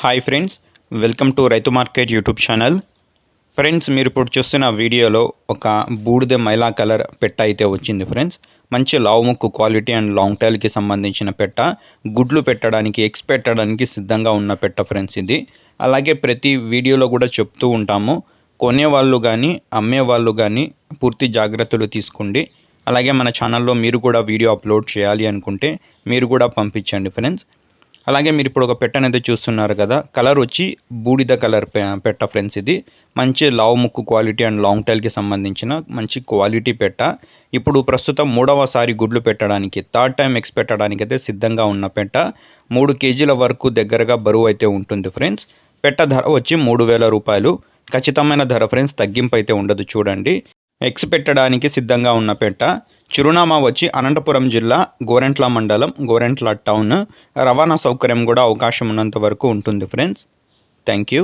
Hi friends, welcome to రైతు market YouTube channel. Friends, మీరు ఇప్పుడు చూస్తున్న వీడియోలో ఒక బూడిద మైలా కలర్ పెట్ట అయితే వచ్చింది ఫ్రెండ్స్. మంచి లావు ముక్కు క్వాలిటీ అండ్ లాంగ్ టైల్కి సంబంధించిన పెట్ట, గుడ్లు పెట్టడానికి ఎగ్స్ పెట్టడానికి సిద్ధంగా ఉన్న పెట్ట ఫ్రెండ్స్ ఇది. అలాగే ప్రతి వీడియోలో కూడా చెప్తూ ఉంటాము, కొనేవాళ్ళు కానీ అమ్మేవాళ్ళు కానీ పూర్తి జాగ్రత్తలు తీసుకోండి. అలాగే మన ఛానల్లో మీరు కూడా వీడియో అప్లోడ్ చేయాలి అనుకుంటే మీరు కూడా పంపించండి ఫ్రెండ్స్. అలాగే మీరు ఇప్పుడు ఒక పెట్ట అనేది చూస్తున్నారు కదా, కలర్ వచ్చి బూడిద కలర్ పెట్ట ఫ్రెండ్స్ ఇది. మంచి లావు ముక్కు క్వాలిటీ అండ్ లాంగ్ టైల్కి సంబంధించిన మంచి క్వాలిటీ పెట్ట. ఇప్పుడు ప్రస్తుతం 3వసారి గుడ్లు పెట్టడానికి, థర్డ్ టైం ఎగ్స్ పెట్టడానికి అయితే సిద్ధంగా ఉన్న పెట్ట. 3 కేజీల వరకు దగ్గరగా బరువు అయితే ఉంటుంది ఫ్రెండ్స్. పెట్ట ధర వచ్చి 3,000 రూపాయలు. ఖచ్చితమైన ధర ఫ్రెండ్స్, తగ్గింపు అయితే ఉండదు చూడండి. ఎగ్స్ పెట్టడానికి సిద్ధంగా ఉన్న పెట్ట. చిరునామా వచ్చి అనంతపురం జిల్లా గోరెంట్ల మండలం, గోరెంట్ల టౌన్. రవాణా సౌకర్యం కూడా అవకాశం ఉన్నంత వరకు ఉంటుంది ఫ్రెండ్స్. Thank you.